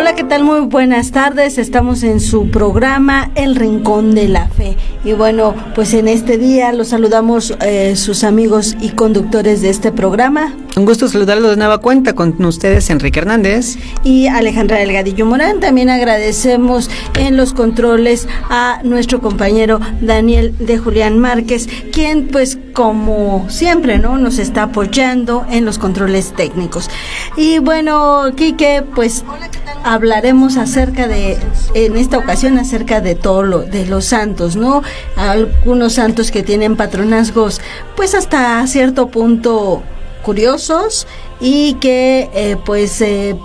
Hola, ¿qué tal? Muy buenas tardes. Estamos en su programa El Rincón de la Fe. Y bueno, pues en este día los saludamos sus amigos y conductores de este programa. Un gusto saludarlos de nueva cuenta con ustedes, Enrique Hernández y Alejandra Delgadillo Morán. También agradecemos en los controles a nuestro compañero Daniel de Julián Márquez, quien pues como siempre, ¿no?, nos está apoyando en los controles técnicos. Y bueno, Quique, pues hablaremos en esta ocasión acerca de todo de los santos, ¿no? Algunos santos que tienen patronazgos pues hasta cierto punto curiosos y que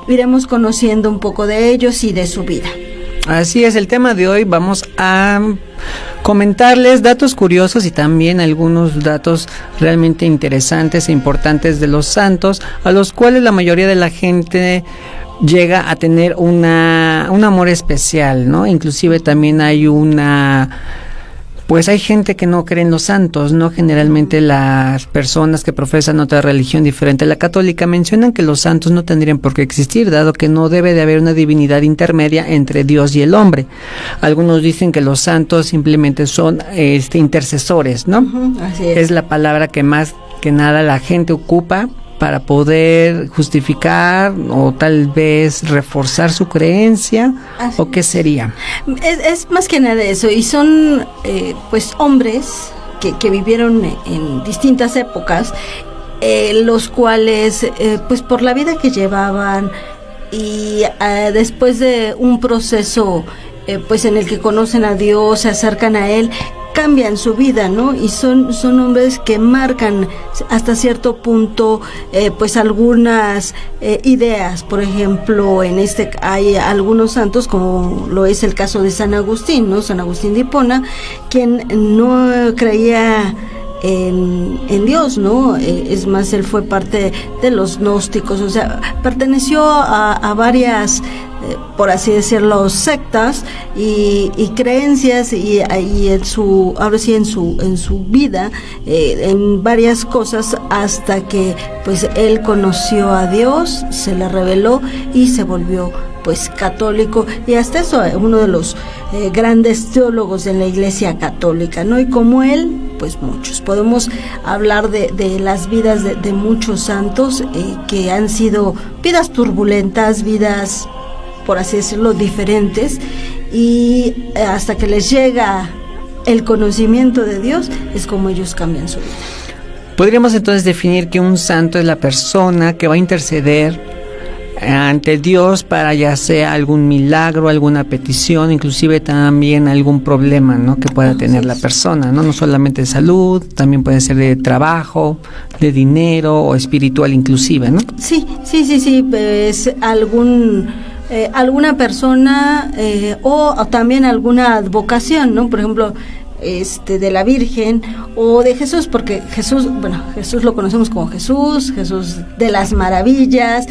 iremos conociendo un poco de ellos y de su vida. Así es, el tema de hoy vamos a comentarles datos curiosos y también algunos datos realmente interesantes e importantes de los santos, a los cuales la mayoría de la gente llega a tener un amor especial, ¿no? Inclusive también hay hay gente que no cree en los santos, ¿no? Generalmente las personas que profesan otra religión diferente a la católica mencionan que los santos no tendrían por qué existir, dado que no debe de haber una divinidad intermedia entre Dios y el hombre. Algunos dicen que los santos simplemente son intercesores, ¿no? Así es la palabra que más que nada la gente ocupa para poder justificar o tal vez reforzar su creencia. Así ¿o qué sería? Es más que nada eso, y son hombres que vivieron en distintas épocas, los cuales por la vida que llevaban y después de un proceso en el que conocen a Dios, se acercan a Él, cambian su vida, ¿no? Y son hombres que marcan hasta cierto punto algunas ideas. Por ejemplo, hay algunos santos, como lo es el caso de San Agustín, ¿no? San Agustín de Hipona, quien no creía en Dios, ¿no? Es más, él fue parte de los gnósticos, o sea, perteneció a varias por así decirlo, sectas y creencias y en su vida en varias cosas, hasta que pues él conoció a Dios, se le reveló y se volvió pues católico, y hasta eso uno de los grandes teólogos de la Iglesia Católica, ¿no? Y como él, pues muchos. Podemos hablar de las vidas de muchos santos que han sido vidas turbulentas, vidas, por así decirlo, diferentes, y hasta que les llega el conocimiento de Dios es como ellos cambian su vida. Podríamos entonces definir que un santo es la persona que va a interceder ante Dios para ya sea algún milagro, alguna petición, inclusive también algún problema, ¿no?, que pueda tener la persona, ¿no? No solamente de salud, también puede ser de trabajo, de dinero o espiritual inclusive, ¿no? Sí, pues alguna persona o también alguna advocación, ¿no? Por ejemplo, de la Virgen o de Jesús, porque Jesús lo conocemos como Jesús de las Maravillas,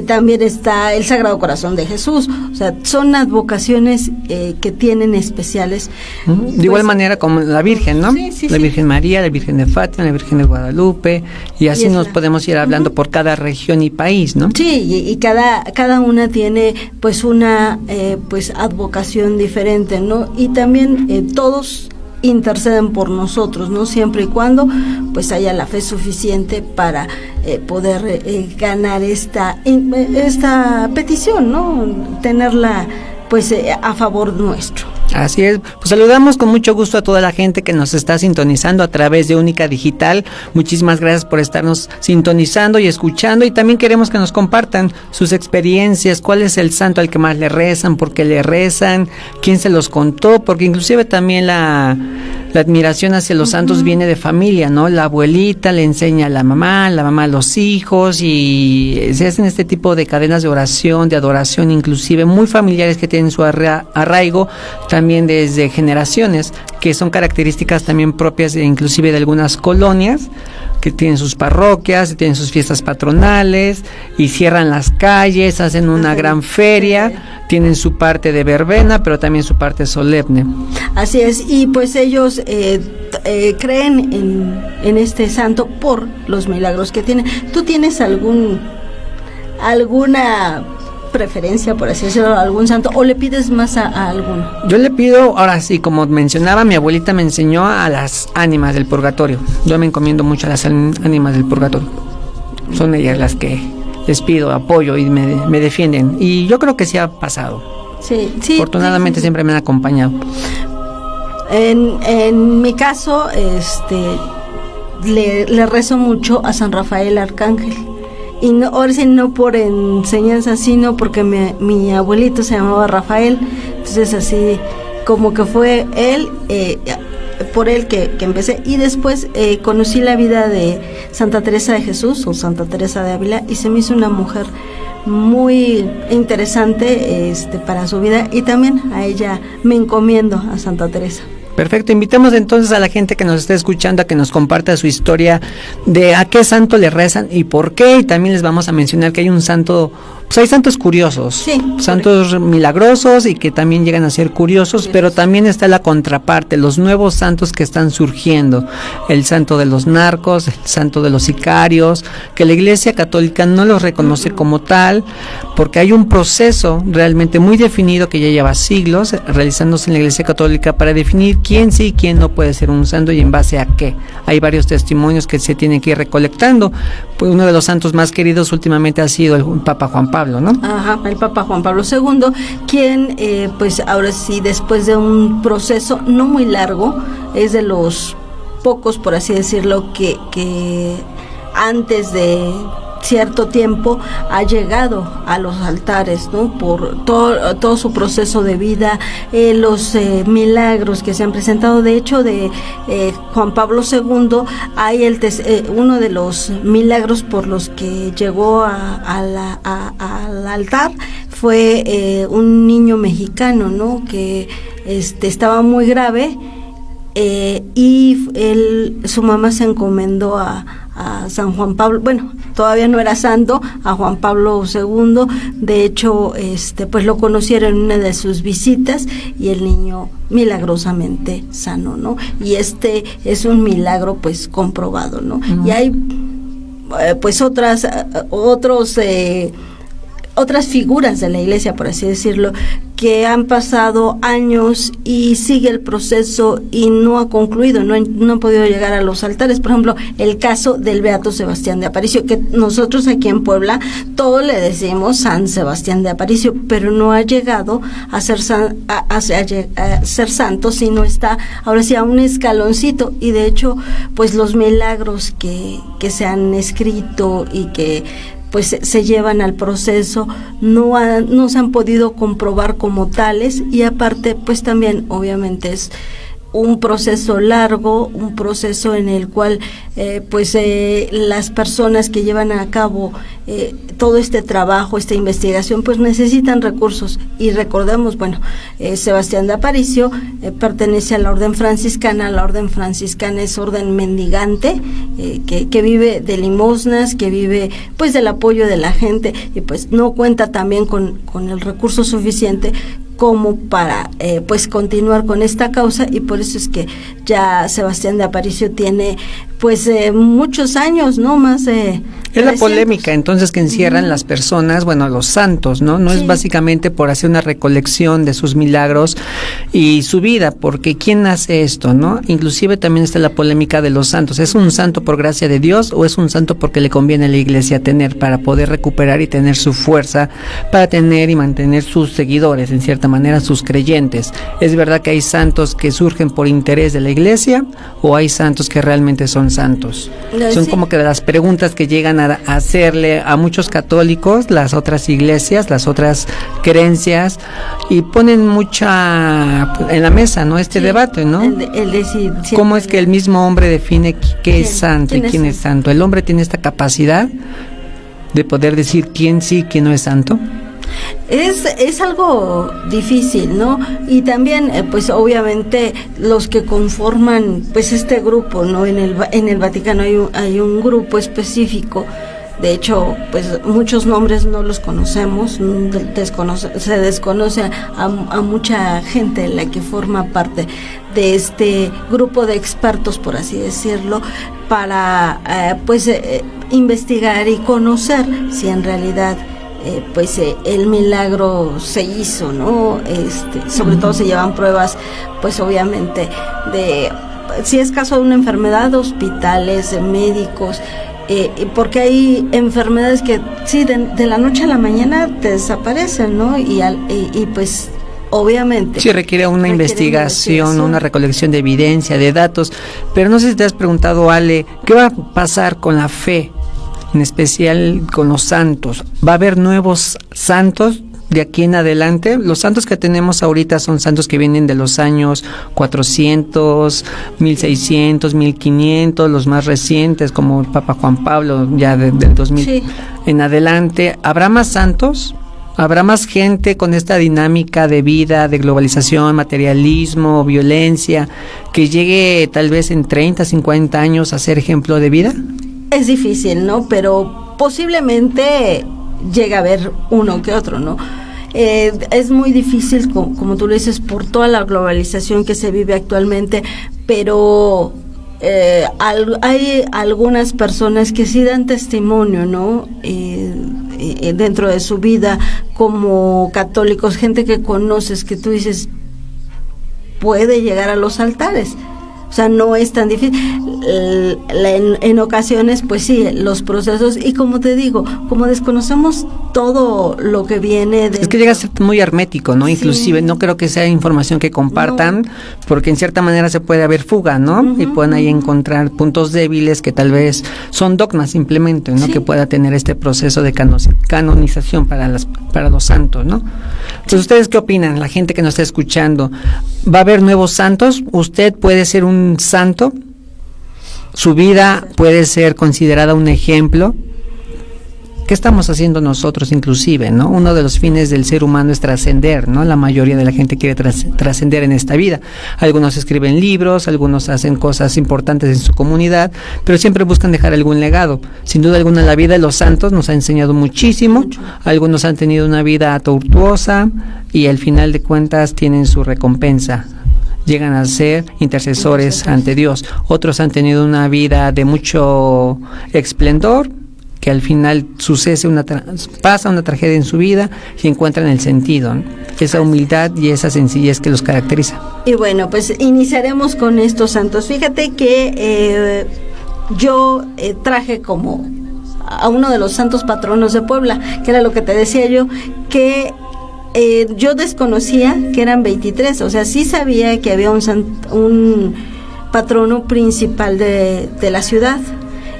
también está el Sagrado Corazón de Jesús, o sea, son advocaciones que tienen especiales. De igual manera como la Virgen, ¿no? Sí, la Virgen María, la Virgen de Fátima, la Virgen de Guadalupe, y así nos podemos ir hablando por cada región y país, ¿no? Sí, y cada una tiene pues una advocación diferente, ¿no? Y también todos interceden por nosotros, ¿no? Siempre y cuando pues haya la fe suficiente para poder ganar esta petición, ¿no? Tenerla pues a favor nuestro. Así es, pues saludamos con mucho gusto a toda la gente que nos está sintonizando a través de Única Digital. Muchísimas gracias por estarnos sintonizando y escuchando, y también queremos que nos compartan sus experiencias, cuál es el santo al que más le rezan, por qué le rezan, quién se los contó, porque inclusive también la admiración hacia los santos viene de familia, ¿no? La abuelita le enseña a la mamá a los hijos, y se hacen este tipo de cadenas de oración, de adoración, inclusive muy familiares que tienen su arraigo también desde generaciones, que son características también propias inclusive de algunas colonias que tienen sus parroquias, tienen sus fiestas patronales y cierran las calles, hacen una gran feria, tienen su parte de verbena, pero también su parte solemne. Así es, y pues ellos creen en este santo por los milagros que tiene. ¿Tú tienes alguna preferencia, por así decirlo, a algún santo, o le pides más a alguno? Yo le pido, ahora sí, como mencionaba, mi abuelita me enseñó a las ánimas del purgatorio. Yo me encomiendo mucho a las ánimas del purgatorio. Son ellas las que les pido apoyo y me defienden. Y yo creo que sí ha pasado. Sí, afortunadamente siempre me han acompañado. En mi caso, le rezo mucho a San Rafael Arcángel. Y no, ahora sí, no por enseñanza, sino porque mi abuelito se llamaba Rafael. Entonces así como que fue él, por él que empecé. Y después conocí la vida de Santa Teresa de Jesús o Santa Teresa de Ávila, y se me hizo una mujer muy interesante para su vida, y también a ella me encomiendo, a Santa Teresa. Perfecto, invitamos entonces a la gente que nos esté escuchando a que nos comparta su historia de a qué santo le rezan y por qué, y también les vamos a mencionar que hay un santo, pues hay santos curiosos, sí, santos milagrosos y que también llegan a ser curiosos, pero también está la contraparte, los nuevos santos que están surgiendo, el santo de los narcos, el santo de los sicarios, que la Iglesia Católica no los reconoce como tal, porque hay un proceso realmente muy definido que ya lleva siglos realizándose en la Iglesia Católica para definir quién sí y quién no puede ser un santo y en base a qué. Hay varios testimonios que se tienen que ir recolectando. Pues uno de los santos más queridos últimamente ha sido el Papa Juan Pablo, ¿no? Ajá, el Papa Juan Pablo II, quien pues ahora sí, después de un proceso no muy largo, es de los pocos, por así decirlo, que antes de cierto tiempo ha llegado a los altares, ¿no? Por todo su proceso de vida, los milagros que se han presentado. De hecho, de Juan Pablo II hay uno de los milagros por los que llegó al altar fue un niño mexicano, ¿no? Que estaba muy grave, y su mamá se encomendó a San Juan Pablo, bueno, todavía no era santo, a Juan Pablo II. De hecho, pues lo conocieron en una de sus visitas y el niño milagrosamente sano, ¿no? Y es un milagro pues comprobado, ¿no? Uh-huh. Y hay pues otras figuras de la Iglesia, por así decirlo, que han pasado años y sigue el proceso y no ha concluido, no han podido llegar a los altares. Por ejemplo, el caso del Beato Sebastián de Aparicio, que nosotros aquí en Puebla todos le decimos San Sebastián de Aparicio, pero no ha llegado a ser ser santo, sino está ahora sí a un escaloncito. Y de hecho, pues los milagros que se han escrito y que pues se llevan al proceso, no se han podido comprobar como tales, y aparte pues también obviamente es un proceso largo, un proceso en el cual las personas que llevan a cabo todo este trabajo, esta investigación, pues necesitan recursos. Y recordemos, bueno, Sebastián de Aparicio pertenece a la orden franciscana. La orden franciscana es orden mendigante, que vive de limosnas, que vive pues del apoyo de la gente, y pues no cuenta también con el recurso suficiente como para pues continuar con esta causa, y por eso es que ya Sebastián de Aparicio tiene pues muchos años, ¿no? Más es la polémica entonces que encierran las personas, bueno, los santos, ¿no? No sí. Es básicamente por hacer una recolección de sus milagros y su vida, porque ¿quién hace esto, no? Inclusive también está la polémica de los santos. ¿Es un santo por gracia de Dios o es un santo porque le conviene a la Iglesia tener para poder recuperar y tener su fuerza para tener y mantener sus seguidores, en cierta manera sus creyentes? ¿Es verdad que hay santos que surgen por interés de la Iglesia o hay santos que realmente son santos? No, son sí. Como que las preguntas que llegan a hacerle a muchos católicos las otras iglesias, las otras creencias, y ponen mucha en la mesa, ¿no? Este sí, debate, ¿no? El decir, ¿cómo es que el mismo hombre define qué es santo y quién es santo? ¿El hombre tiene esta capacidad de poder decir quién sí y quién no es santo? Es algo difícil, ¿no? Y también, pues obviamente los que conforman pues este grupo, ¿no? En el Vaticano hay un grupo específico. De hecho, pues muchos nombres no los conocemos, se desconoce a mucha gente la que forma parte de este grupo de expertos, por así decirlo, para investigar y conocer si en realidad el milagro se hizo, ¿no? Sobre todo se llevan pruebas, pues obviamente, si es caso de una enfermedad, hospitales, médicos, porque hay enfermedades que sí, de la noche a la mañana te desaparecen, ¿no? Y pues obviamente sí requiere una investigación, una recolección de evidencia, de datos. Pero no sé si te has preguntado, Ale, ¿qué va a pasar con la fe, en especial con los santos? ¿Va a haber nuevos santos de aquí en adelante? Los santos que tenemos ahorita son santos que vienen de los años 400, 1600, 1500, los más recientes como el Papa Juan Pablo, ya del 2000 sí. En adelante. ¿Habrá más santos? ¿Habrá más gente con esta dinámica de vida, de globalización, materialismo, violencia, que llegue tal vez en 30, 50 años a ser ejemplo de vida? Es difícil, ¿no? Pero posiblemente llega a haber uno que otro, ¿no? Es muy difícil, como tú lo dices, por toda la globalización que se vive actualmente, pero hay algunas personas que sí dan testimonio, ¿no? Dentro de su vida como católicos, gente que conoces, que tú dices puede llegar a los altares. O sea, no es tan difícil. En ocasiones, pues sí, los procesos, y como te digo, como desconocemos todo lo que viene de... Es que llega a ser muy hermético, ¿no? Sí. Inclusive no creo que sea información que compartan, no. Porque en cierta manera se puede haber fuga, ¿no? Uh-huh. Y pueden ahí encontrar puntos débiles que tal vez son dogmas simplemente, ¿no? Sí. Que pueda tener este proceso de canonización para los santos, ¿no? Entonces, ¿ustedes qué opinan? La gente que nos está escuchando, ¿va a haber nuevos santos? ¿Usted puede ser un santo? ¿Su vida puede ser considerada un ejemplo? ¿Qué estamos haciendo nosotros inclusive, no? Uno de los fines del ser humano es trascender, ¿no? La mayoría de la gente quiere trascender en esta vida. Algunos escriben libros, algunos hacen cosas importantes en su comunidad, pero siempre buscan dejar algún legado. Sin duda alguna, la vida de los santos nos ha enseñado muchísimo. Algunos han tenido una vida tortuosa y al final de cuentas tienen su recompensa. Llegan a ser intercesores ante Dios. Otros han tenido una vida de mucho esplendor, que al final pasa una tragedia en su vida y encuentran el sentido, ¿no? Esa humildad y esa sencillez que los caracteriza. Y bueno, pues iniciaremos con estos santos. Fíjate que yo traje como a uno de los santos patronos de Puebla, que era lo que te decía yo, que yo desconocía que eran 23, o sea, sí sabía que había un patrono principal de la ciudad,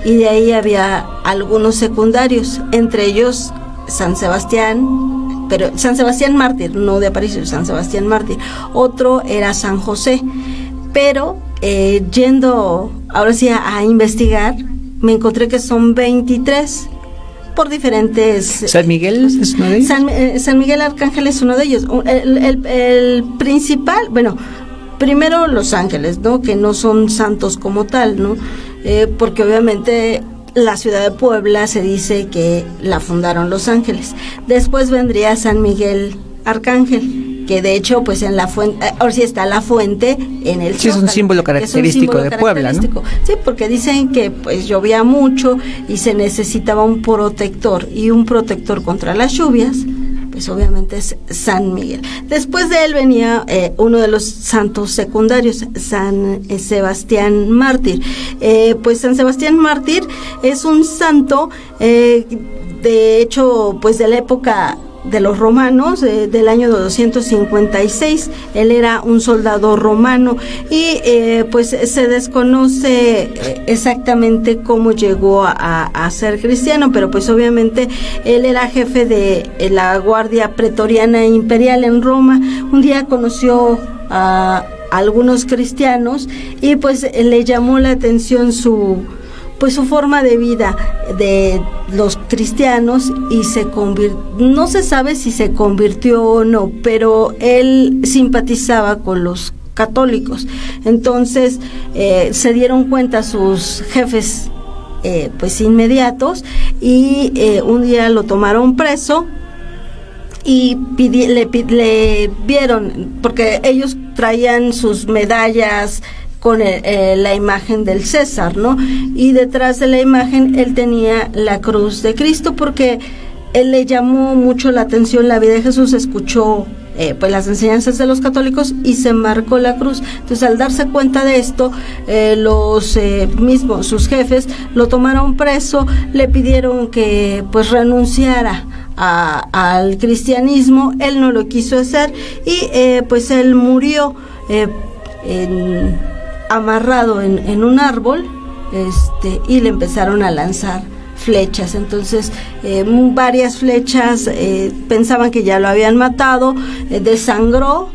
y de ahí había algunos secundarios, entre ellos San Sebastián, pero San Sebastián Mártir, no de Aparicio, San Sebastián Mártir. Otro era San José, pero yendo ahora sí a investigar, me encontré que son 23 por diferentes... ¿San Miguel es uno de ellos? San Miguel Arcángel es uno de ellos. El principal, bueno, primero los ángeles, ¿no? Que no son santos como tal, ¿no? Porque obviamente la ciudad de Puebla se dice que la fundaron los ángeles. Después vendría San Miguel Arcángel, que de hecho pues en la fuente, ahora sí está la fuente en el sí, Zócalo, es un símbolo característico de Puebla, ¿no? Sí, porque dicen que pues llovía mucho y se necesitaba un protector, y un protector contra las lluvias pues obviamente es San Miguel. Después de él venía uno de los santos secundarios, San Sebastián Mártir. Pues San Sebastián Mártir es un santo, de hecho, pues de la época de los romanos, del año 256. Él era un soldado romano y pues se desconoce exactamente cómo llegó a ser cristiano, pero pues obviamente él era jefe de la guardia pretoriana imperial en Roma. Un día conoció a algunos cristianos y pues le llamó la atención su forma de vida de los cristianos, y no se sabe si se convirtió o no, pero él simpatizaba con los católicos. Entonces se dieron cuenta sus jefes pues inmediatos, y un día lo tomaron preso y le vieron, porque ellos traían sus medallas con la imagen del César, ¿no? Y detrás de la imagen él tenía la cruz de Cristo, porque él le llamó mucho la atención la vida de Jesús, escuchó pues las enseñanzas de los católicos y se marcó la cruz. Entonces, al darse cuenta de esto, los mismos, sus jefes, lo tomaron preso, le pidieron que pues renunciara al cristianismo. Él no lo quiso hacer y pues él murió amarrado en un árbol, y le empezaron a lanzar flechas. Entonces varias flechas, pensaban que ya lo habían matado, desangró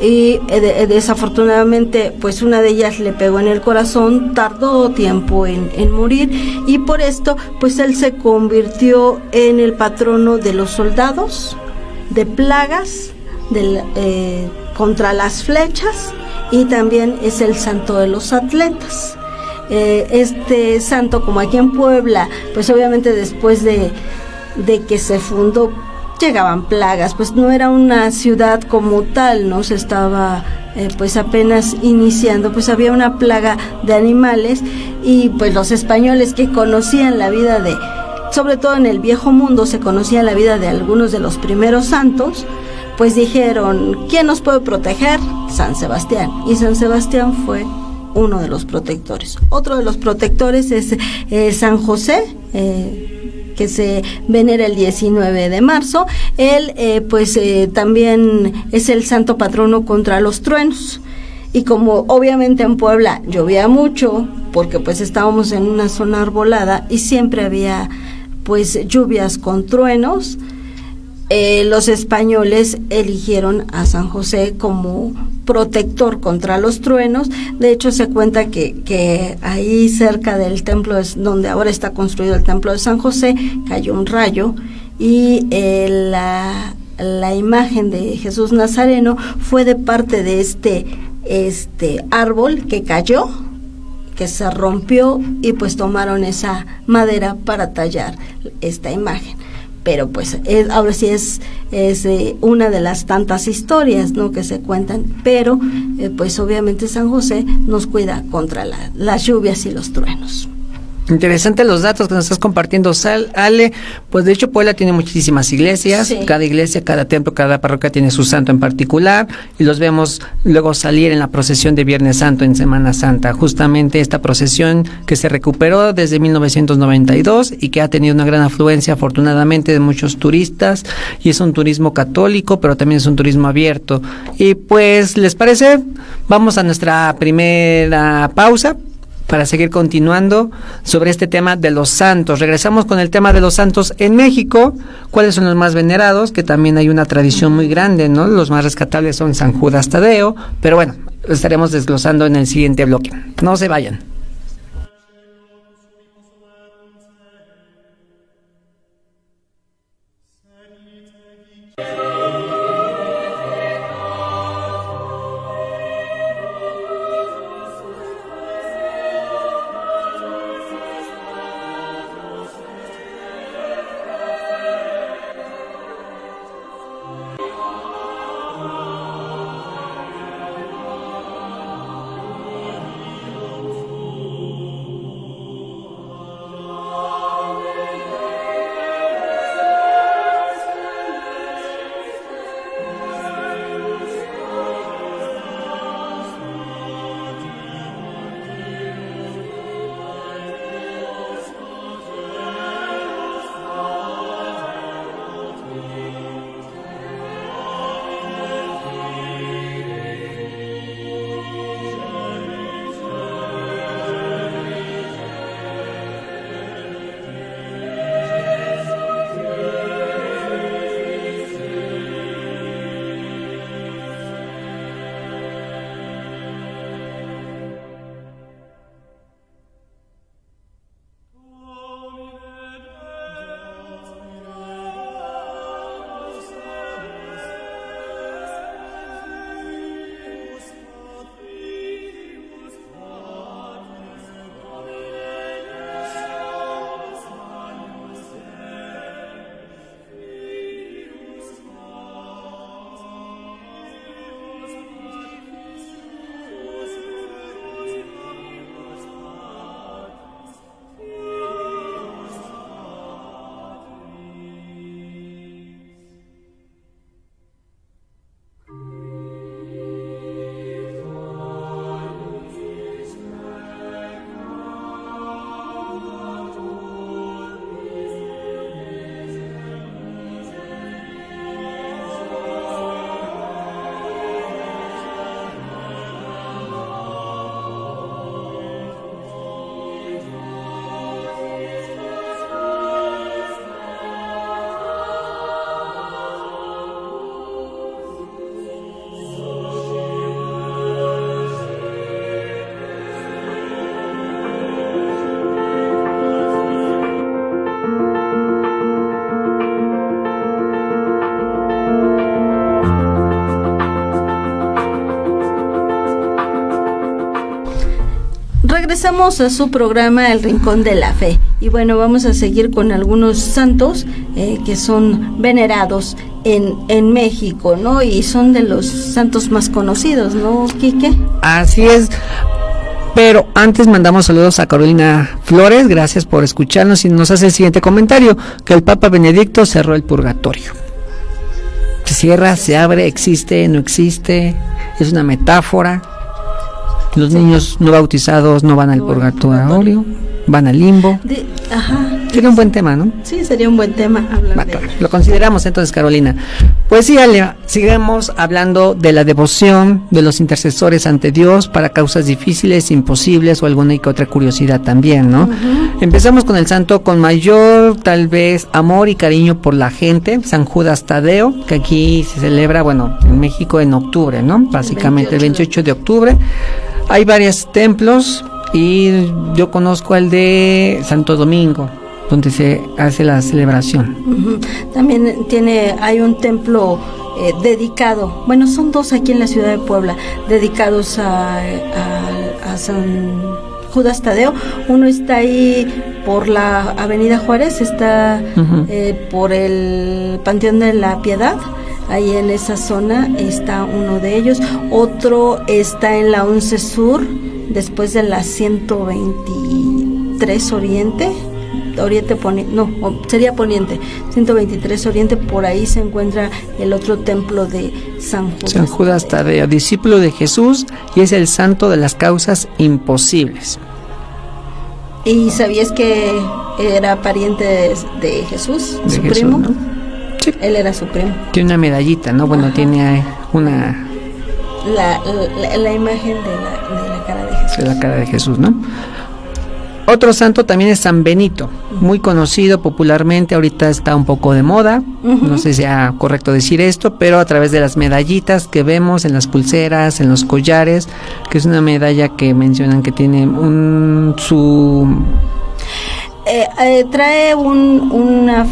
y desafortunadamente pues una de ellas le pegó en el corazón, tardó tiempo en morir, y por esto pues él se convirtió en el patrono de los soldados, de plagas, contra las flechas, y también es el santo de los atletas. Este santo, como aquí en Puebla, pues obviamente después de que se fundó llegaban plagas, pues no era una ciudad como tal, no se estaba pues apenas iniciando, pues había una plaga de animales, y pues los españoles que conocían la vida sobre todo en el Viejo Mundo, se conocía la vida de algunos de los primeros santos, pues dijeron, ¿quién nos puede proteger? San Sebastián. Y San Sebastián fue uno de los protectores. Otro de los protectores es San José, que se venera el 19 de marzo. Él también es el santo patrono contra los truenos. Y como obviamente en Puebla llovía mucho, porque pues estábamos en una zona arbolada y siempre había pues lluvias con truenos, los españoles eligieron a San José como protector contra los truenos. De hecho, se cuenta que ahí cerca del templo, donde ahora está construido el templo de San José, cayó un rayo, y la imagen de Jesús Nazareno fue de parte de este árbol que cayó, que se rompió, y pues tomaron esa madera para tallar esta imagen. Pero pues ahora sí es una de las tantas historias, ¿no?, que se cuentan, pero pues obviamente San José nos cuida contra las lluvias y los truenos. Interesante los datos que nos estás compartiendo, Ale. Pues de hecho Puebla tiene muchísimas iglesias, sí. Cada iglesia, cada templo, cada parroquia tiene su santo en particular, y los vemos luego salir en la procesión de Viernes Santo en Semana Santa. Justamente esta procesión que se recuperó desde 1992 y que ha tenido una gran afluencia, afortunadamente, de muchos turistas, y es un turismo católico, pero también es un turismo abierto. Y pues, ¿les parece? Vamos a nuestra primera pausa para seguir continuando sobre este tema de los santos. Regresamos con el tema de los santos en México. ¿Cuáles son los más venerados? Que también hay una tradición muy grande, ¿no? Los más rescatables son San Judas Tadeo, pero bueno, lo estaremos desglosando en el siguiente bloque. No se vayan. regresamos a su programa El Rincón de la Fe. Y bueno, vamos a seguir con algunos santos que son venerados en México, ¿no? Y son de los santos más conocidos, ¿no, Quique? Así es. Pero antes mandamos saludos a Carolina Flores, gracias por escucharnos, y nos hace el siguiente comentario, que el Papa Benedicto cerró el purgatorio. Se cierra, se abre, existe, no existe, es una metáfora. Los niños no bautizados no van al purgatorio, van al limbo. Sería un buen tema, ¿no? Sí, sería un buen tema hablar de... Lo consideramos entonces, Carolina. Pues sí, Ale, sigamos hablando de la devoción de los intercesores ante Dios para causas difíciles, imposibles o alguna y que otra curiosidad también, ¿no? Empezamos con el santo con mayor, tal vez, amor y cariño por la gente, San Judas Tadeo, que aquí se celebra, bueno, en México en octubre, ¿no? Básicamente el 28 de octubre. Hay varios templos y yo conozco el de Santo Domingo, donde se hace la celebración. También hay un templo dedicado, bueno, son dos aquí en la ciudad de Puebla, dedicados a San Judas Tadeo. Uno está ahí por la Avenida Juárez, está por el Panteón de la Piedad. Ahí en esa zona está uno de ellos. Otro está en la 11 Sur, después de la 123 Oriente Poniente, sería Poniente, 123 Oriente, por ahí se encuentra el otro templo de San Judas Tadeo, discípulo de Jesús, y es el santo de las causas imposibles. ¿Y sabías que era pariente de Jesús, su primo? ¿No? Sí. Él era su primo. Tiene una medallita, ¿no? Bueno, tiene una... La imagen de la cara de Jesús. De la cara de Jesús, ¿no? Otro santo también es San Benito, muy conocido popularmente, ahorita está un poco de moda, no sé si sea correcto decir esto, pero a través de las medallitas que vemos en las pulseras, en los collares, que es una medalla que mencionan que tiene trae una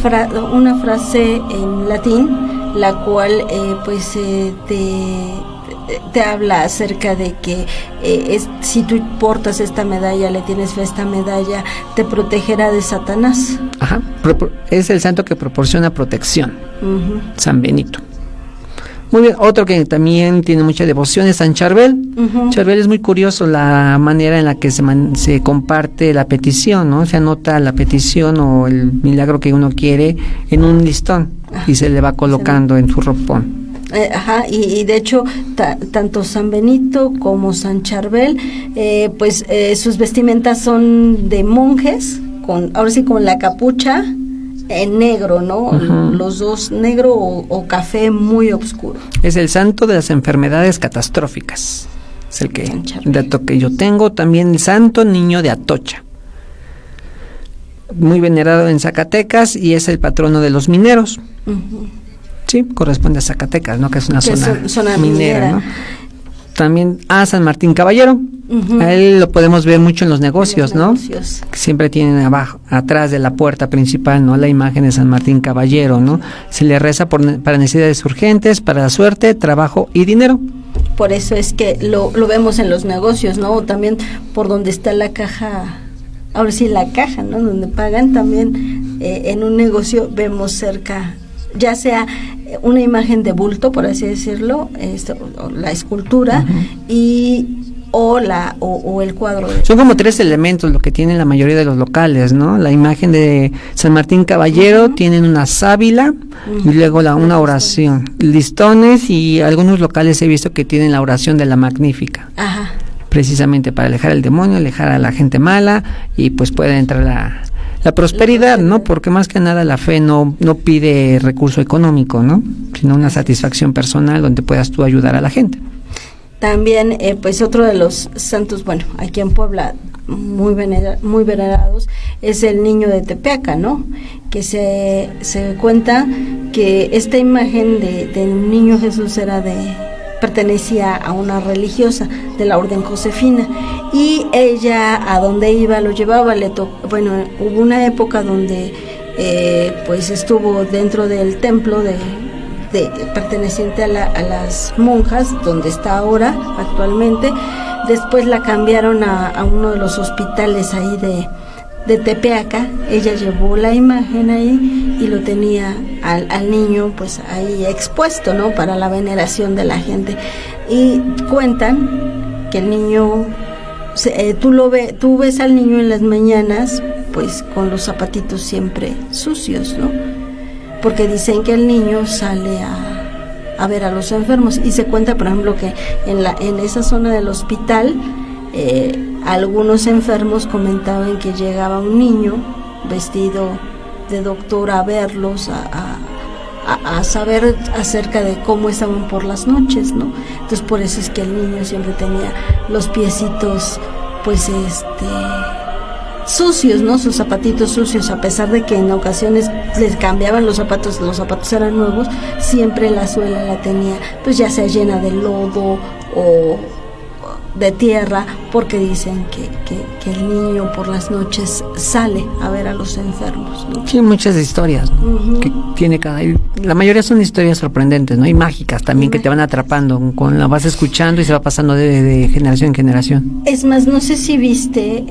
frase en latín, la cual te habla acerca de que si tú portas esta medalla, le tienes fe a esta medalla, te protegerá de Satanás. Ajá, es el santo que proporciona protección, San Benito. Muy bien, otro que también tiene mucha devoción es San Charbel. Charbel es muy curioso la manera en la que se comparte la petición, ¿no? Se anota la petición o el milagro que uno quiere en un listón y se le va colocando en su ropón. Y de hecho tanto San Benito como San Charbel sus vestimentas son de monjes, ahora sí con la capucha en negro, ¿no? Los dos, negro o café muy oscuro. Es el santo de las enfermedades catastróficas, es el dato que yo tengo. También el Santo Niño de Atocha, muy venerado en Zacatecas y es el patrono de los mineros. Sí, corresponde a Zacatecas, ¿no? Que es una zona minera, ¿no? También a San Martín Caballero. A él lo podemos ver mucho en los negocios, ¿no? Que siempre tienen atrás de la puerta principal, ¿no? La imagen de San Martín Caballero, ¿no? Se le reza para necesidades urgentes, para la suerte, trabajo y dinero. Por eso es que lo vemos en los negocios, ¿no? También por donde está la caja, ahora sí la caja, ¿no? Donde pagan también en un negocio vemos cerca, ya sea una imagen de bulto, por así decirlo, la escultura o el cuadro. Son como tres elementos lo que tienen la mayoría de los locales, ¿no? La imagen de San Martín Caballero, tienen una sábila y luego una oración, listones, y algunos locales he visto que tienen la oración de la Magnífica. Precisamente para alejar el demonio, alejar a la gente mala, y pues puede entrar la prosperidad, ¿no? Porque más que nada la fe no pide recurso económico, ¿no? Sino una satisfacción personal donde puedas tú ayudar a la gente. También, otro de los santos, bueno, aquí en Puebla, muy venerados, es el Niño de Tepeaca, ¿no? Que se cuenta que esta imagen de un niño Jesús pertenecía a una religiosa de la Orden Josefina, y ella a donde iba lo llevaba. Hubo una época donde estuvo dentro del templo perteneciente a las monjas, donde está ahora actualmente, Después la cambiaron a uno de los hospitales ahí de Tepeaca. Ella llevó la imagen ahí y lo tenía al niño pues ahí expuesto, ¿no? Para la veneración de la gente. Y cuentan que el niño, tú ves al niño en las mañanas pues con los zapatitos siempre sucios, ¿no? Porque dicen que el niño sale a ver a los enfermos, y se cuenta, por ejemplo, que en esa zona del hospital algunos enfermos comentaban que llegaba un niño vestido de doctor a verlos, a saber acerca de cómo estaban por las noches, ¿no? Entonces por eso es que el niño siempre tenía los piecitos pues sucios, ¿no? Sus zapatitos sucios, a pesar de que en ocasiones les cambiaban los zapatos eran nuevos, siempre la suela la tenía pues ya sea llena de lodo o de tierra, porque dicen que el niño por las noches sale a ver a los enfermos, ¿no? Sí, muchas historias, ¿no? Que tiene la mayoría son historias sorprendentes, ¿no? Y mágicas también, que te van atrapando, la vas escuchando y se va pasando de generación en generación. Es más, no sé si viste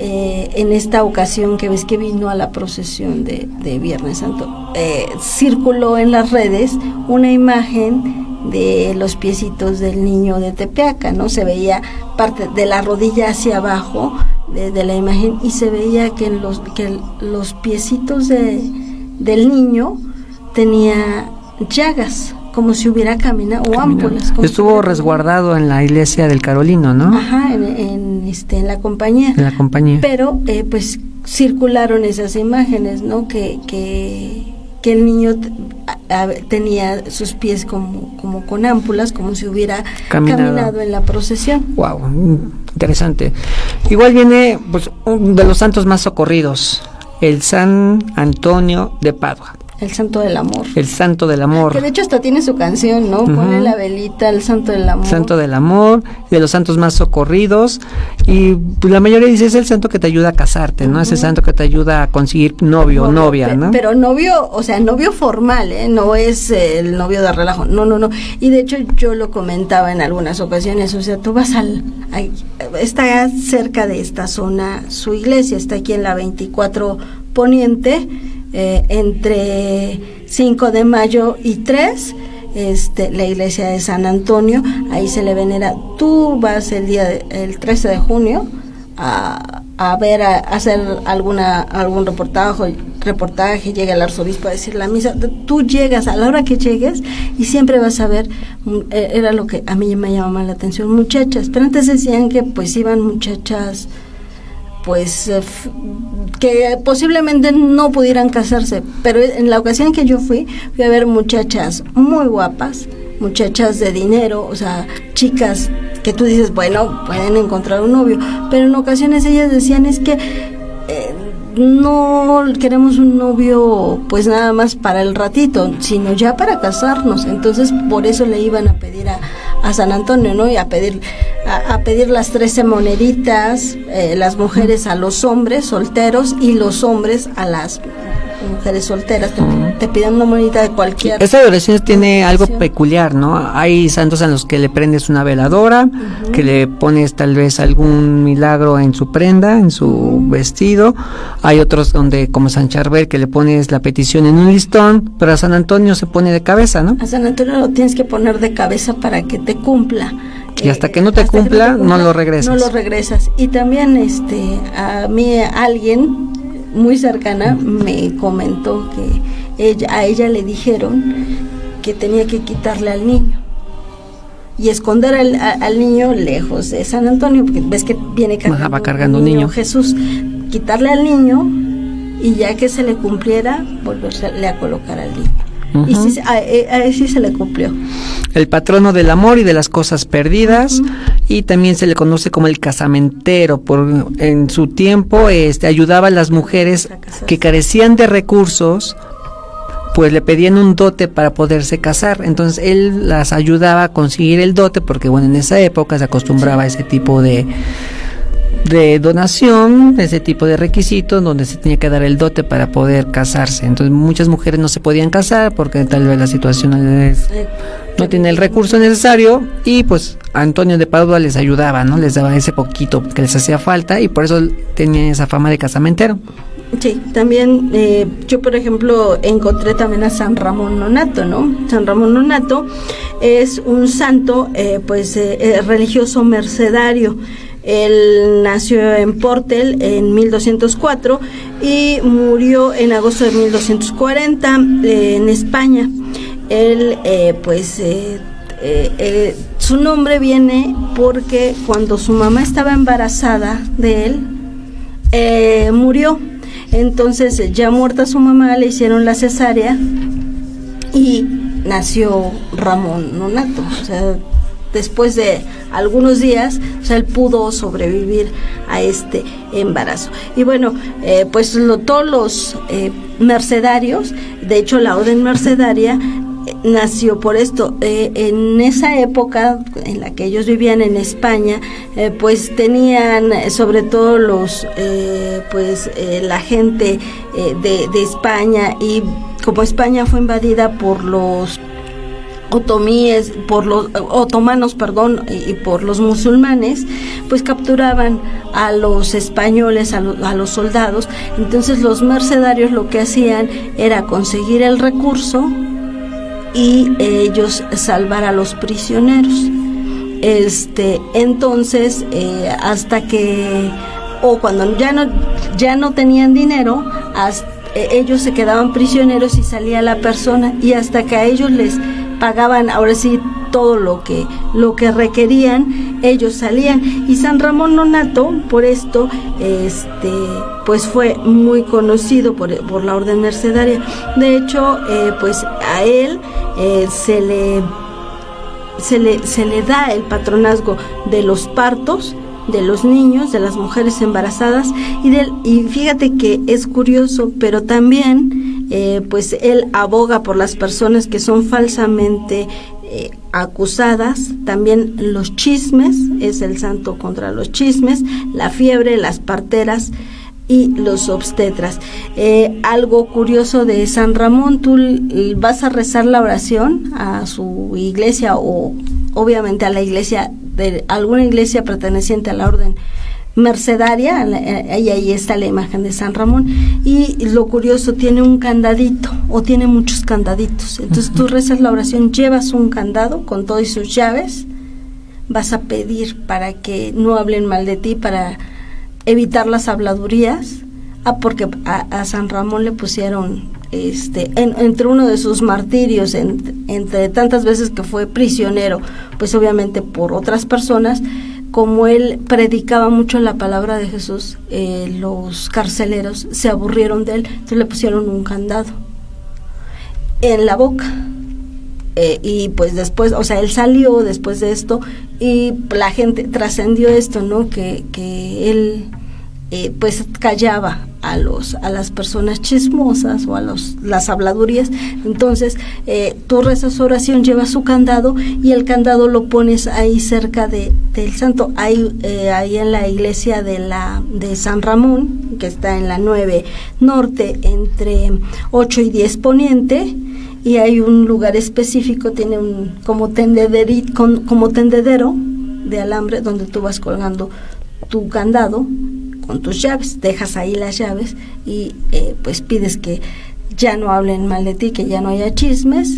en esta ocasión que ves que vino a la procesión de Viernes Santo, circuló en las redes una imagen de los piecitos del niño de Tepeaca, ¿no? Se veía parte de la rodilla hacia abajo de la imagen, y se veía que los piecitos del niño tenía llagas, como si hubiera caminado, o ámpulas. Estuvo resguardado en la iglesia del Carolino, ¿no? Ajá, en la compañía. En la compañía. Pero pues circularon esas imágenes, ¿no? Que el niño tenía sus pies como con ámpulas, como si hubiera caminado en la procesión. Wow, interesante. Igual viene pues uno de los santos más socorridos, el San Antonio de Padua. El santo del amor. El santo del amor. Que de hecho hasta tiene su canción, ¿no? Ponle la velita, el santo del amor. Santo del amor, de los santos más socorridos. Y pues, la mayoría dice, es el santo que te ayuda a casarte, ¿no? Es el santo que te ayuda a conseguir novio o novia, ¿no? Pero novio, o sea, novio formal, ¿eh? No es el novio de relajo. No. Y de hecho yo lo comentaba en algunas ocasiones, o sea, tú vas está cerca de esta zona su iglesia, está aquí en la 24 Poniente, entre 5 de mayo y 3, la iglesia de San Antonio. Ahí se le venera. Tú vas el 13 de junio a hacer algún reportaje, llega el arzobispo a decir la misa. Tú llegas a la hora que llegues y siempre vas a ver, era lo que a mí me llamaba la atención, muchachas, pero antes decían que pues iban muchachas pues que posiblemente no pudieran casarse, pero en la ocasión que yo fui a ver muchachas muy guapas, muchachas de dinero, o sea, chicas que tú dices, bueno, pueden encontrar un novio, pero en ocasiones ellas decían, es que no queremos un novio pues nada más para el ratito, sino ya para casarnos. Entonces por eso le iban a pedir a San Antonio, ¿no? Y a pedir las 13 moneditas, las mujeres a los hombres solteros y los hombres a las mujeres solteras. Te piden una monedita de cualquier. Esta adoración tiene algo peculiar, ¿no? Hay santos a los que le prendes una veladora, que le pones tal vez algún milagro en su prenda, en su vestido. Hay otros donde, como San Charbel, que le pones la petición en un listón, pero a San Antonio se pone de cabeza, ¿no? A San Antonio lo tienes que poner de cabeza para que te cumpla. Y hasta que no te cumpla, no lo regresas. No lo regresas. Y también a mí alguien muy cercana me comentó que a ella le dijeron que tenía que quitarle al niño y esconder al niño lejos de San Antonio, porque ves que viene cargando un niño Jesús. Quitarle al niño y ya que se le cumpliera, volverle a colocar al niño. Y sí, sí se le cumplió. El patrono del amor y de las cosas perdidas, y también se le conoce como el casamentero. En su tiempo ayudaba a las mujeres que carecían de recursos, pues le pedían un dote para poderse casar. Entonces él las ayudaba a conseguir el dote, porque bueno, en esa época se acostumbraba a ese tipo de de donación, ese tipo de requisitos donde se tenía que dar el dote para poder casarse. Entonces muchas mujeres no se podían casar porque tal vez la situación no tiene el recurso necesario, y pues Antonio de Padua les ayudaba, ¿no? Les daba ese poquito que les hacía falta, y por eso tenían esa fama de casamentero. Sí, también yo, por ejemplo, encontré también a San Ramón Nonnato, ¿no? San Ramón Nonnato es un santo, religioso mercedario. Él nació en Portel en 1204 y murió en agosto de 1240 en España. Él, su nombre viene porque cuando su mamá estaba embarazada de él, murió. Entonces, ya muerta su mamá, le hicieron la cesárea y nació Ramón Nonnato. O sea, después de algunos días, o sea, él pudo sobrevivir a este embarazo. Y bueno, todos los mercedarios, de hecho la orden mercedaria nació por esto. En esa época en la que ellos vivían en España, pues tenían sobre todo la gente de España, y como España fue invadida por los otomanos, y por los musulmanes, pues capturaban a los españoles, a los soldados. Entonces los mercedarios lo que hacían era conseguir el recurso y ellos salvar a los prisioneros. Entonces hasta que, o cuando ya no tenían dinero, ellos se quedaban prisioneros y salía la persona, y hasta que a ellos les pagaban, ahora sí, todo lo que requerían, ellos salían. Y San Ramón Nonnato, por esto, pues fue muy conocido por la orden mercedaria. De hecho, pues a él se le da el patronazgo de los partos, de los niños, de las mujeres embarazadas, y fíjate que es curioso, pero también pues él aboga por las personas que son falsamente acusadas. También los chismes, es el santo contra los chismes, la fiebre, las parteras y los obstetras. Algo curioso de San Ramón, tú vas a rezar la oración a su iglesia, o obviamente a la iglesia, de alguna iglesia perteneciente a la orden mercedaria, ahí está la imagen de San Ramón, y lo curioso, tiene un candadito, o tiene muchos candaditos. Entonces tú rezas la oración, llevas un candado con todas sus llaves, vas a pedir para que no hablen mal de ti, para evitar las habladurías. Porque a San Ramón le pusieron entre uno de sus martirios, entre tantas veces que fue prisionero, pues obviamente por otras personas, como él predicaba mucho la palabra de Jesús, los carceleros se aburrieron de él, entonces le pusieron un candado en la boca. Y pues después, o sea, él salió después de esto, y la gente trascendió esto, ¿no? Que él pues callaba a las personas chismosas, o a las habladurías. Entonces tú rezas oración, llevas su candado, y el candado lo pones ahí cerca del santo, ahí en la iglesia de San Ramón, que está en la 9 Norte, entre 8 y 10 Poniente, y hay un lugar específico, tiene como tendedero de alambre, donde tú vas colgando tu candado con tus llaves, dejas ahí las llaves, y pues pides que ya no hablen mal de ti, que ya no haya chismes.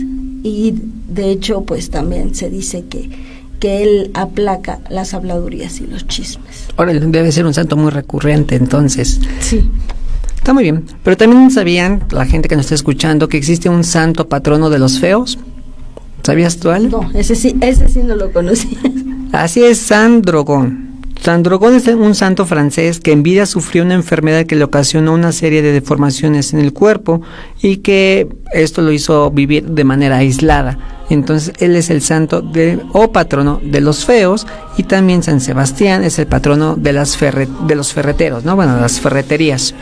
Y de hecho pues también se dice que él aplaca las habladurías y los chismes. Ahora debe ser un santo muy recurrente, entonces. Sí. Está muy bien, pero también sabían, la gente que nos está escuchando, que existe un santo patrono de los feos. ¿Sabías tú, Ale? No, ese sí no lo conocía. Así es, San Drogón. San Drogón es un santo francés que en vida sufrió una enfermedad que le ocasionó una serie de deformaciones en el cuerpo, y que esto lo hizo vivir de manera aislada. Entonces él es el santo o patrono de los feos, y también San Sebastián es el patrono de los ferreteros, ¿no? Bueno, las ferreterías.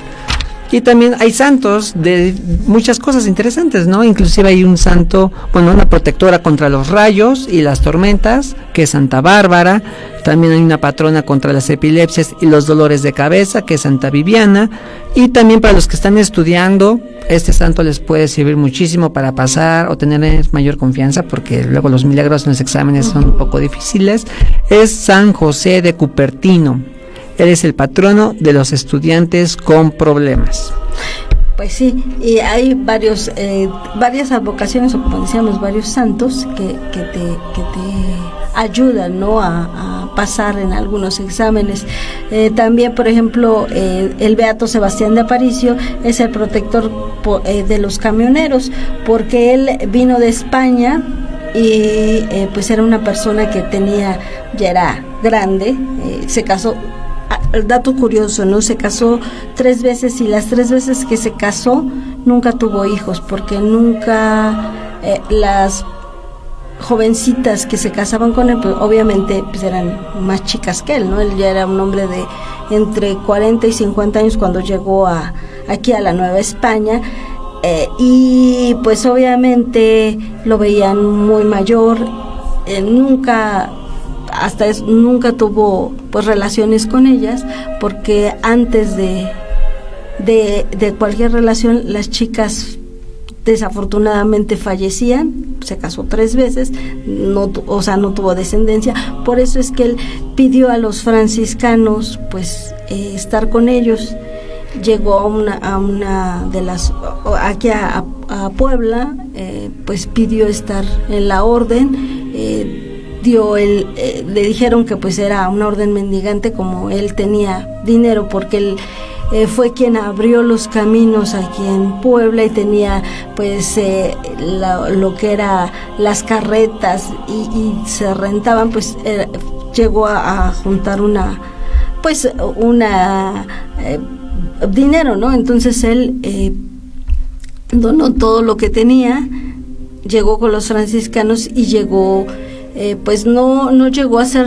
Y también hay santos de muchas cosas interesantes, ¿no? Inclusive hay un santo, bueno, una protectora contra los rayos y las tormentas, que es Santa Bárbara. También hay una patrona contra las epilepsias y los dolores de cabeza, que es Santa Viviana. Y también para los que están estudiando, este santo les puede servir muchísimo para pasar o tener mayor confianza, porque luego los milagros en los exámenes son un poco difíciles. Es San José de Cupertino. Él es el patrono de los estudiantes con problemas. Pues sí, y hay varias advocaciones, o como decíamos, varios santos que te ayudan, ¿no?, a pasar en algunos exámenes. También, por ejemplo, el Beato Sebastián de Aparicio es el protector de los camioneros, porque él vino de España y pues era una persona que ya era grande, se casó. El dato curioso, ¿no? Se casó 3 veces y las 3 veces que se casó nunca tuvo hijos, porque nunca las jovencitas que se casaban con él, pues obviamente pues eran más chicas que él, ¿no? Él ya era un hombre de entre 40 y 50 años cuando llegó aquí a la Nueva España, y pues obviamente lo veían muy mayor. Nunca tuvo pues relaciones con ellas, porque antes de cualquier relación las chicas desafortunadamente fallecían. Se casó 3 veces, no tuvo descendencia. Por eso es que él pidió a los franciscanos pues estar con ellos. Llegó aquí a Puebla, pues pidió estar en la orden. Le dijeron que pues era una orden mendigante, como él tenía dinero, porque él fue quien abrió los caminos aquí en Puebla y tenía pues lo que era las carretas y se rentaban, pues llegó a juntar dinero, ¿no? Entonces él donó todo lo que tenía, llegó con los franciscanos y llegó, pues no llegó a ser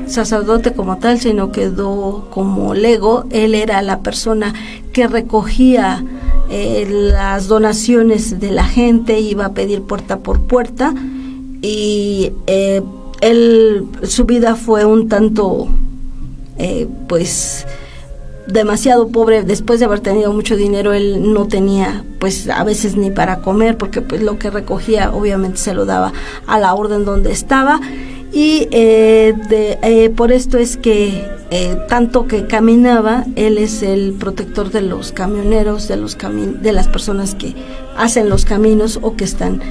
sacerdote como tal, sino quedó como lego. Él era la persona que recogía las donaciones de la gente, iba a pedir puerta por puerta, y su vida fue un tanto pues demasiado pobre. Después de haber tenido mucho dinero, él no tenía pues a veces ni para comer, porque pues lo que recogía obviamente se lo daba a la orden donde estaba. Y por esto es que tanto que caminaba, él es el protector de los camioneros, de las personas que hacen los caminos o que están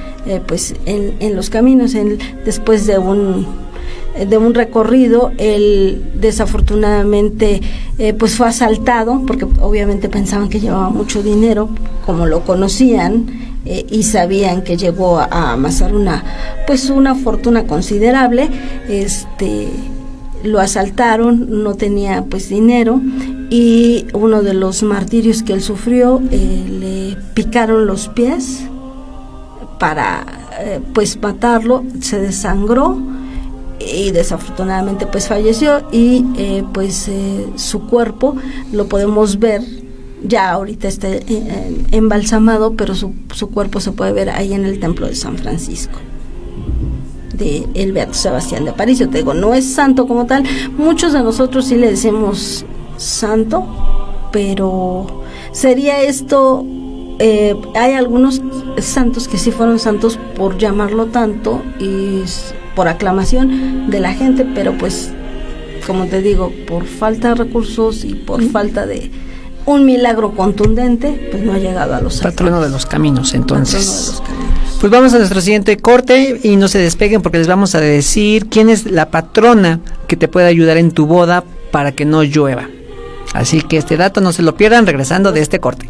pues en los caminos. Después de un recorrido, él desafortunadamente pues fue asaltado, porque obviamente pensaban que llevaba mucho dinero, como lo conocían, y sabían que llegó a amasar una fortuna considerable. Lo asaltaron, no tenía pues dinero, y uno de los martirios que él sufrió, le picaron los pies para pues matarlo. Se desangró y desafortunadamente pues falleció, y su cuerpo lo podemos ver. Ya ahorita está embalsamado, pero su cuerpo se puede ver ahí en el templo de San Francisco, de el Beato Sebastián de Aparicio. Te digo, no es santo como tal. Muchos de nosotros sí le decimos santo, pero sería esto, hay algunos santos que sí fueron santos por llamarlo tanto y por aclamación de la gente, pero pues como te digo, por falta de recursos y por falta de un milagro contundente, pues no ha llegado a los patrono de los caminos. Entonces, patrono de los caminos. Pues vamos a nuestro siguiente corte y no se despeguen, porque les vamos a decir quién es la patrona que te puede ayudar en tu boda para que no llueva. Así que este dato no se lo pierdan regresando de este corte.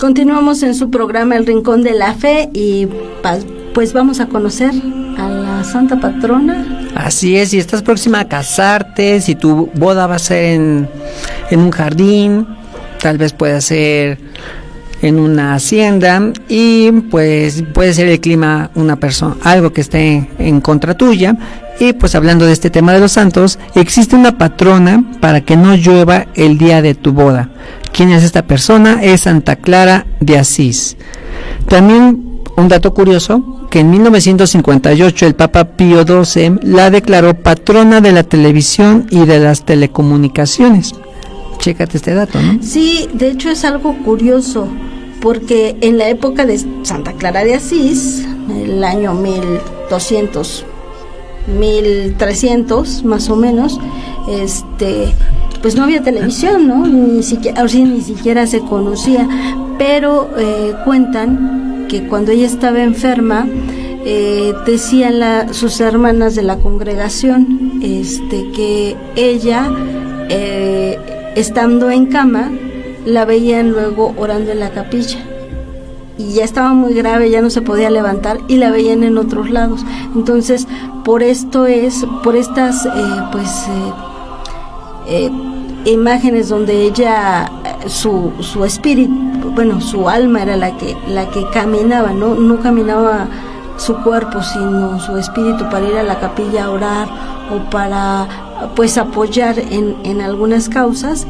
Continuamos en su programa El Rincón de la Fe y pues vamos a conocer a la Santa Patrona. Así es, si estás próxima a casarte, si tu boda va a ser en un jardín, tal vez pueda ser en una hacienda, y pues puede ser el clima algo que esté en contra tuya. Y pues hablando de este tema de los santos, existe una patrona para que no llueva el día de tu boda. ¿Quién es esta persona? Es Santa Clara de Asís. También un dato curioso, que en 1958 el Papa Pío XII la declaró patrona de la televisión y de las telecomunicaciones. Chécate este dato, ¿no? Sí, de hecho es algo curioso, porque en la época de Santa Clara de Asís, el año 1300 más o menos, pues no había televisión, ¿no? Ni siquiera se conocía, pero cuentan que cuando ella estaba enferma, decían sus hermanas de la congregación, que ella, estando en cama, la veían luego orando en la capilla, y ya estaba muy grave, ya no se podía levantar, y la veían en otros lados. Entonces, por estas imágenes donde ella, su espíritu, su alma era la que caminaba, no caminaba su cuerpo, sino su espíritu, para ir a la capilla a orar o para pues apoyar en algunas causas,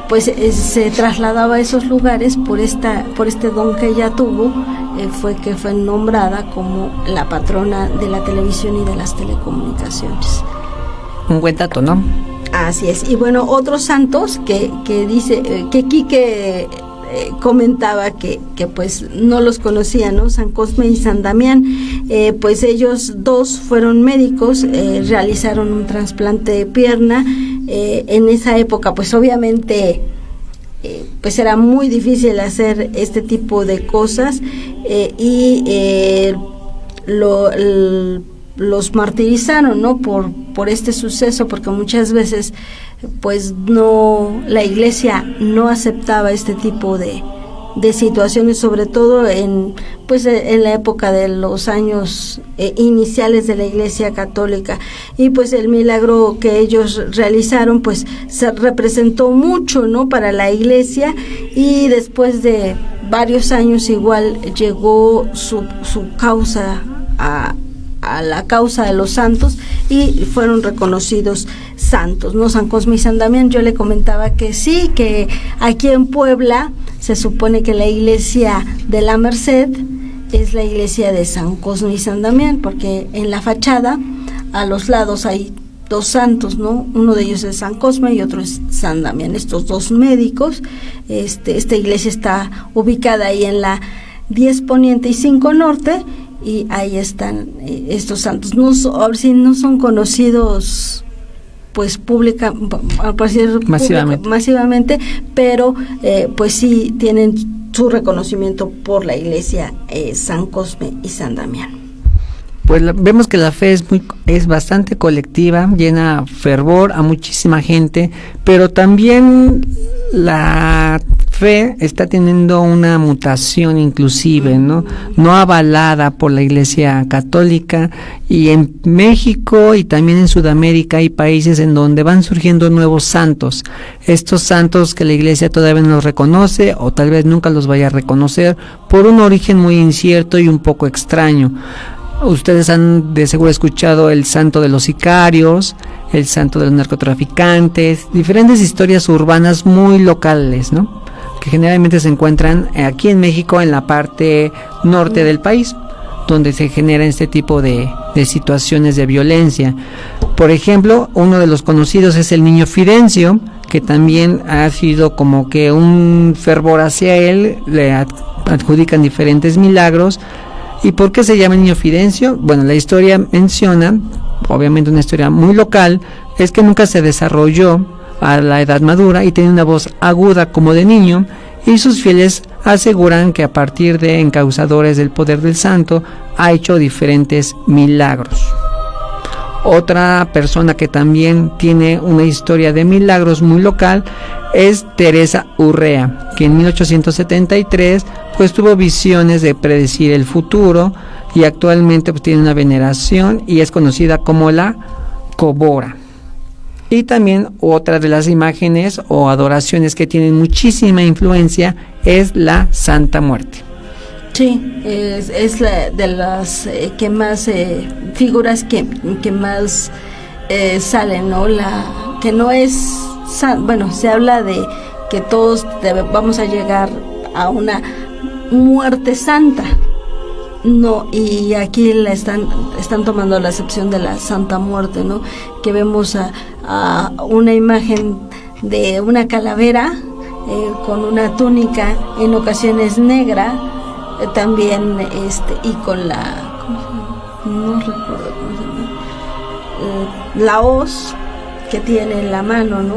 pues se trasladaba a esos lugares por este don que ella tuvo. Fue nombrada como la patrona de la televisión y de las telecomunicaciones. Un buen dato, ¿no? Así es. Y bueno, otros santos que dice que Quique comentaba que pues no los conocía, ¿no? San Cosme y San Damián, pues ellos dos fueron médicos, realizaron un trasplante de pierna. En esa época pues obviamente pues era muy difícil hacer este tipo de cosas, los martirizaron, ¿no? por este suceso, porque muchas veces pues la iglesia no aceptaba este tipo de situaciones, sobre todo en la época de los años iniciales de la Iglesia Católica. Y pues el milagro que ellos realizaron pues se representó mucho, ¿no?, para la Iglesia, y después de varios años igual llegó su causa a la causa de los santos, y fueron reconocidos santos, ¿no? San Cosme y San Damián. Yo le comentaba que sí, que aquí en Puebla se supone que la iglesia de la Merced es la iglesia de San Cosme y San Damián, porque en la fachada a los lados hay dos santos, ¿no? Uno de ellos es San Cosme y otro es San Damián, estos dos médicos. Esta iglesia está ubicada ahí en la 10 Poniente y 5 Norte, y ahí están estos santos. No son conocidos pues masivamente, pero pues sí tienen su reconocimiento por la iglesia San Cosme y San Damián. Pues vemos que la fe es bastante colectiva, llena fervor a muchísima gente, pero también la fe está teniendo una mutación inclusive, ¿no avalada por la Iglesia Católica, y en México y también en Sudamérica hay países en donde van surgiendo nuevos santos. Estos santos que la Iglesia todavía no los reconoce, o tal vez nunca los vaya a reconocer, por un origen muy incierto y un poco extraño. Ustedes han de seguro escuchado el santo de los sicarios, el santo de los narcotraficantes, diferentes historias urbanas muy locales, ¿no?, que generalmente se encuentran aquí en México, en la parte norte del país, donde se generan este tipo de situaciones de violencia. Por ejemplo, uno de los conocidos es el niño Fidencio, que también ha sido como que un fervor hacia él, le adjudican diferentes milagros. ¿Y por qué se llama niño Fidencio? Bueno, la historia menciona, obviamente una historia muy local, es que nunca se desarrolló a la edad madura y tiene una voz aguda como de niño, y sus fieles aseguran que a partir de encausadores del poder del santo ha hecho diferentes milagros. Otra persona que también tiene una historia de milagros muy local es Teresa Urrea, que en 1873 pues tuvo visiones de predecir el futuro y actualmente pues tiene una veneración y es conocida como la Cobora. Y también otra de las imágenes o adoraciones que tienen muchísima influencia es la Santa Muerte. Sí, es la de las que más figuras que más salen, ¿no? La que no es bueno, se habla de que todos vamos a llegar a una muerte santa. No, y aquí están tomando la acepción de la Santa Muerte, ¿no? Que vemos a una imagen de una calavera con una túnica, en ocasiones negra, también y con la, ¿cómo se llama? No recuerdo cómo se llama, la hoz que tiene en la mano, ¿no?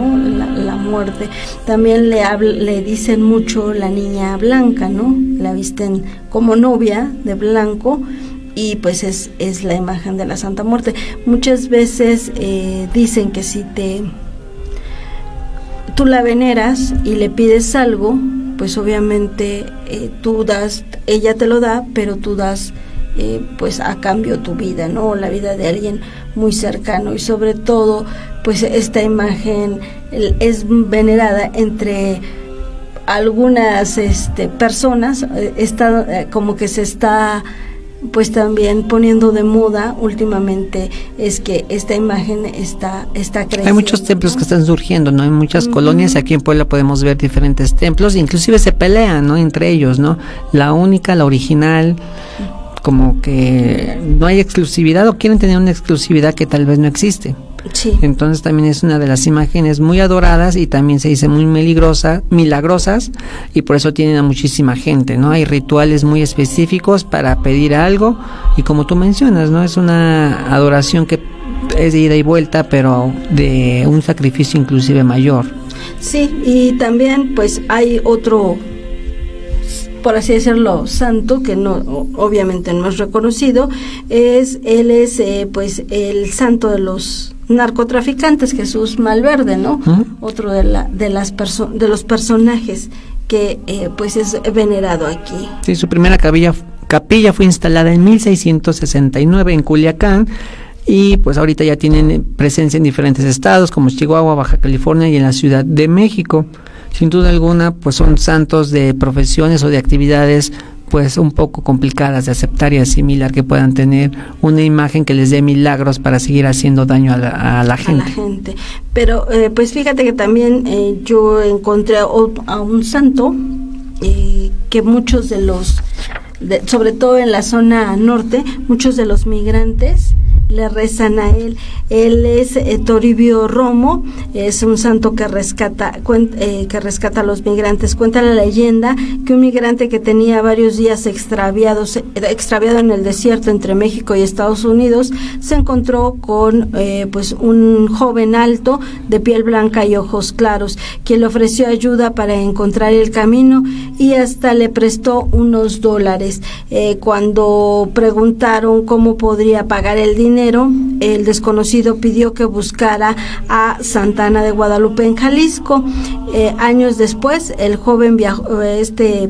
La muerte. También le dicen mucho la niña blanca, ¿no? La visten como novia de blanco y pues es la imagen de la Santa Muerte. Muchas veces dicen que si tú la veneras y le pides algo, pues obviamente tú das, ella te lo da, pero tú das pues a cambio tu vida, ¿no? La vida de alguien muy cercano, y sobre todo pues esta imagen es venerada entre algunas personas, como que se está pues también poniendo de moda últimamente, es que esta imagen está creciendo. Hay muchos templos, ¿no?, que están surgiendo, ¿no? En muchas colonias, aquí en Puebla podemos ver diferentes templos, inclusive se pelean, ¿no?, entre ellos, ¿no? La única, la original, como que no hay exclusividad, o quieren tener una exclusividad que tal vez no existe. Sí. Entonces también es una de las imágenes muy adoradas y también se dice muy milagrosas, y por eso tienen a muchísima gente, ¿no? Hay rituales muy específicos para pedir algo, y como tú mencionas, ¿no?, es una adoración que es de ida y vuelta, pero de un sacrificio inclusive mayor. Sí, y también pues hay otro, por así decirlo, santo, que no, obviamente no es reconocido, él es pues el santo de los narcotraficantes, Jesús Malverde, ¿no? Otro de los personajes que pues es venerado aquí. Sí, su primera capilla fue instalada en 1669 en Culiacán, y pues ahorita ya tienen presencia en diferentes estados como Chihuahua, Baja California y en la Ciudad de México. Sin duda alguna, pues son santos de profesiones o de actividades pues un poco complicadas de aceptar y asimilar, que puedan tener una imagen que les dé milagros para seguir haciendo daño a la gente. Pero pues fíjate que también yo encontré a un santo que muchos de los, sobre todo en la zona norte, muchos de los migrantes le rezan a él. Él es Toribio Romo, es un santo que rescata a los migrantes. Cuenta la leyenda que un migrante que tenía varios días extraviado en el desierto entre México y Estados Unidos se encontró con pues un joven alto de piel blanca y ojos claros, quien le ofreció ayuda para encontrar el camino y hasta le prestó unos $. Cuando preguntaron cómo podría pagar el dinero, el desconocido pidió que buscara a Santa Ana de Guadalupe en Jalisco. Años después, el joven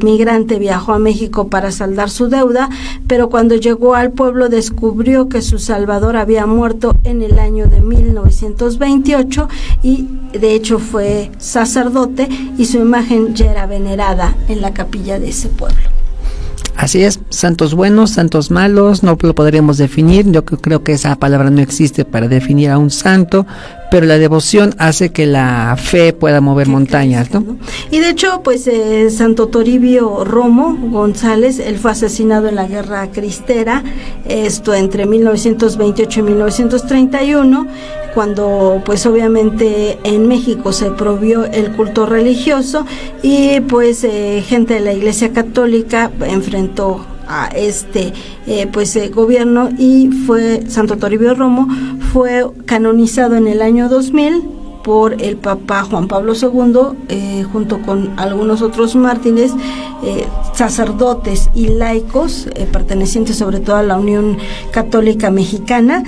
migrante viajó a México para saldar su deuda, pero cuando llegó al pueblo descubrió que su salvador había muerto en el año de 1928 y de hecho fue sacerdote, y su imagen ya era venerada en la capilla de ese pueblo. Así es, santos buenos, santos malos, no lo podríamos definir. Yo creo que esa palabra no existe para definir a un santo, pero la devoción hace que la fe pueda mover montañas, ¿no? Y de hecho, pues Santo Toribio Romo González, él fue asesinado en la Guerra Cristera, esto entre 1928 y 1931, cuando pues obviamente en México se prohibió el culto religioso, y pues gente de la Iglesia Católica enfrentó a gobierno, y Santo Toribio Romo fue canonizado en el año 2000 por el Papa Juan Pablo II, junto con algunos otros mártires, sacerdotes y laicos, pertenecientes sobre todo a la Unión Católica Mexicana,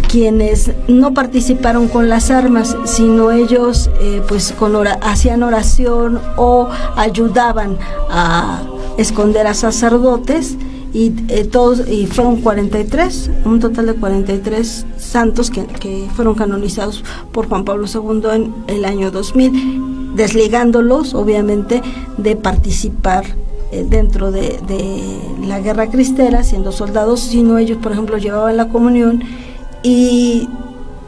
quienes no participaron con las armas, sino ellos pues hacían oración o ayudaban a esconder a sacerdotes. Y fueron 43, un total de 43 santos que fueron canonizados por Juan Pablo II en el año 2000, desligándolos obviamente de participar dentro de la guerra cristera siendo soldados, sino ellos, por ejemplo, llevaban la comunión, y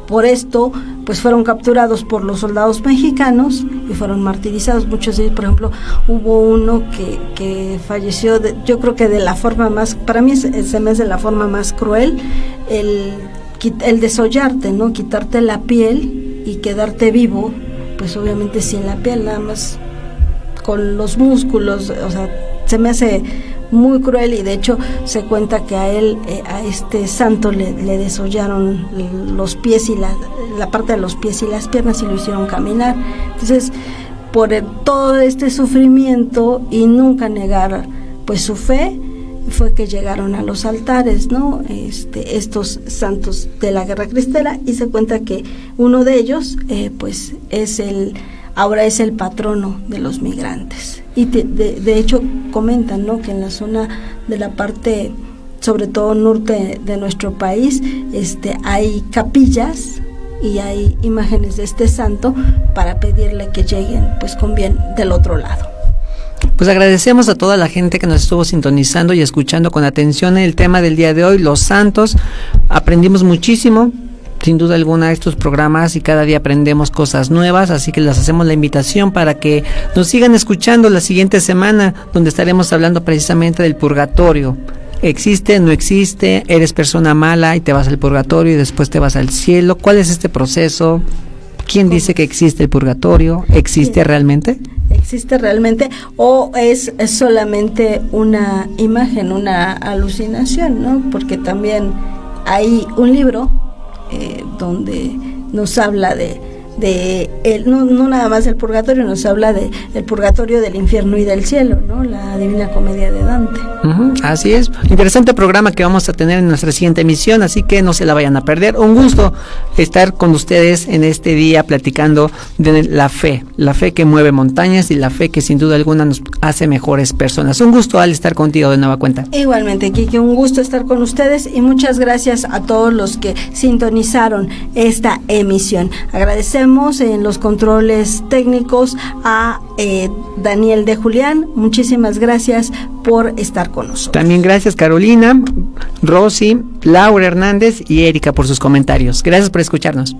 por esto pues fueron capturados por los soldados mexicanos y fueron martirizados. Muchos de ellos, por ejemplo, hubo uno que falleció, yo creo que de la forma más, para mí se me hace la forma más cruel, el desollarte, ¿no? Quitarte la piel y quedarte vivo, pues obviamente sin la piel, nada más con los músculos, o sea, se me hace muy cruel. Y de hecho se cuenta que a él, a este santo le desollaron los pies y la parte de los pies y las piernas y lo hicieron caminar. Entonces, por todo este sufrimiento y nunca negar pues su fe, fue que llegaron a los altares, ¿no? Estos santos de la guerra cristera, y se cuenta que uno de ellos pues ahora es el patrono de los migrantes. Y de hecho comentan, ¿no?, que en la zona de la parte, sobre todo norte de nuestro país, hay capillas y hay imágenes de este santo para pedirle que lleguen pues con bien del otro lado. Pues agradecemos a toda la gente que nos estuvo sintonizando y escuchando con atención el tema del día de hoy, los santos. Aprendimos muchísimo, sin duda alguna, estos programas, y cada día aprendemos cosas nuevas, así que les hacemos la invitación para que nos sigan escuchando la siguiente semana, donde estaremos hablando precisamente del purgatorio. ¿Existe, no existe? ¿Eres persona mala y te vas al purgatorio y después te vas al cielo? ¿Cuál es este proceso? ¿Quién dice que existe el purgatorio? ¿Existe realmente? ¿Existe realmente o es solamente una imagen, una alucinación, ¿no? Porque también hay un libro donde nos habla no nada más del purgatorio, nos habla del purgatorio, del infierno y del cielo, ¿no? La Divina Comedia de Dante. Así es, interesante programa que vamos a tener en nuestra siguiente emisión, así que no se la vayan a perder. Un gusto estar con ustedes en este día platicando de la fe que mueve montañas y la fe que sin duda alguna nos hace mejores personas. Un gusto, Al, estar contigo de nueva cuenta. Igualmente, Kiki, un gusto estar con ustedes y muchas gracias a todos los que sintonizaron esta emisión. Agradecemos en los controles técnicos a Daniel de Julián. Muchísimas gracias por estar con nosotros. También gracias Carolina, Rosy, Laura Hernández y Erika por sus comentarios. Gracias por escucharnos.